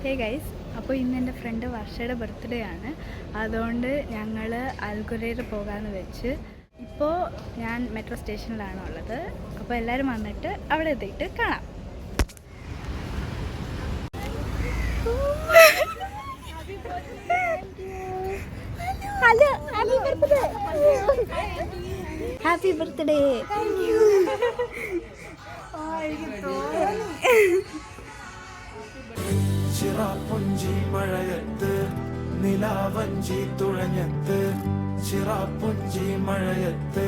Hey guys, അപ്പോൾ ഇന്ന് എൻ്റെ ഫ്രണ്ട് വർഷയുടെ ബർത്ത്ഡേ ആണ്. അതുകൊണ്ട് ഞങ്ങൾ അൽഗുരേർ പോകാമെന്ന് വെച്ച്. ഇപ്പോൾ ഞാൻ മെട്രോ സ്റ്റേഷനിലാണ് ഉള്ളത്. അപ്പോൾ എല്ലാവരും വന്നിട്ട് അവിടെ എത്തിയിട്ട് കാണാം. Hello, happy birthday. ചിറാപ്പുഞ്ചി മഴയത്ത് നിലാവഞ്ചി തുഴഞ്ഞത്ത്, ചിറാപ്പുഞ്ചി മഴയത്ത്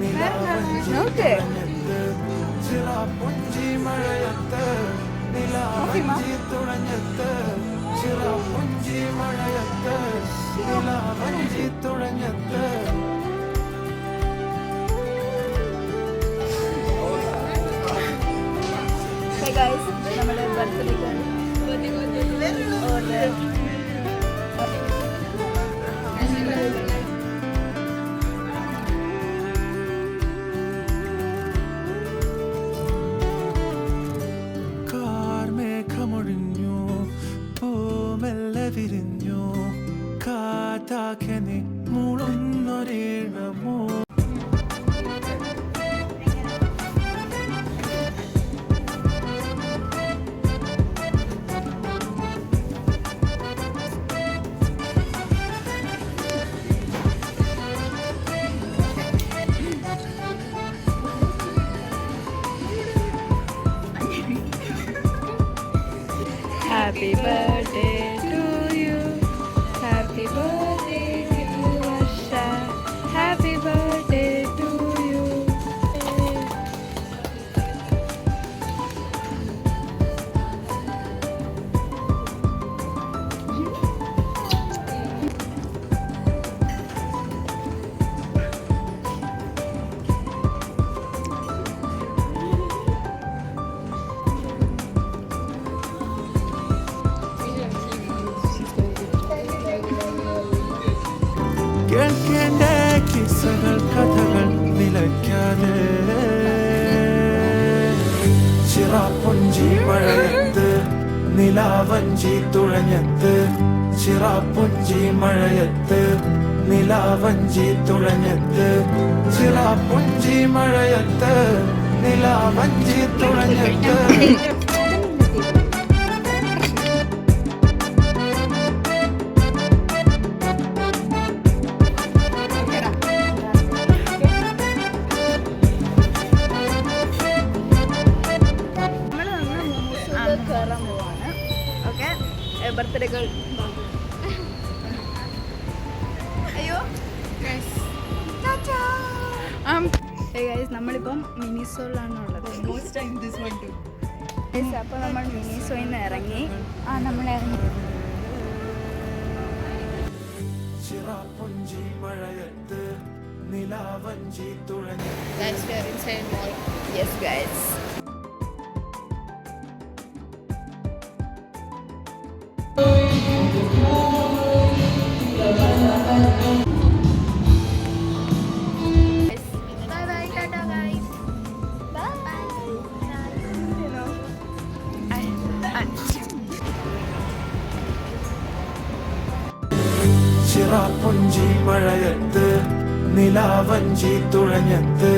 നിലാവഞ്ചി തുഴഞ്ഞത്ത്, ചിറാപ്പുഞ്ചി മഴയത്ത് നിലാവഞ്ചി തുഴഞ്ഞത്ത്, ചിറാപ്പുഞ്ചി മഴയത്ത് നിലാവഞ്ചി തുഴഞ്ഞത്ത്. Hey guys, നമ്മുടെ ബർത്ത്ഡേക്ക് കാർമേഘമൊഴിഞ്ഞു, പൂമെല്ലെ വിരിഞ്ഞു, കാറ്റാകെ നീ മൂളുന്നൊരീണമോ. Happy birthday to you. Happy birthday to Varsha. Happy birthday to you. കേൾക്കേണ്ട കിസ്സകൾ കഥകൾ നിലയ്ക്കാതെ, ചിറാപ്പുഞ്ചി മഴയത്ത് നിലാവഞ്ചി തുഴഞ്ഞത്ത്, ചിറാപ്പുഞ്ചി മഴയത്ത് നിലാവഞ്ചി തുഴഞ്ഞത്ത്, ചിറാപ്പുഞ്ചി മഴയത്ത് നിലാവഞ്ചി തുഴഞ്ഞത്ത്. കയറാൻ പോവാണ്. Okay, birthday girl. അയ്യോ ഗൈസ്, നമ്മളിപ്പം മിനിസോയിലാണ് ഉള്ളത്. അപ്പോൾ നമ്മൾ മിനിസോയിൽ നിന്ന് ഇറങ്ങി. നമ്മൾ ഇറങ്ങി. ചിറാപ്പുഞ്ചി മഴയത്ത് നിലാവഞ്ചി തുഴഞ്ഞ്. Guys, we are inside mall. Yes guys. Cherrapunji മഴയത്ത് നിലാവഞ്ചി തുഴഞ്ഞത്ത്,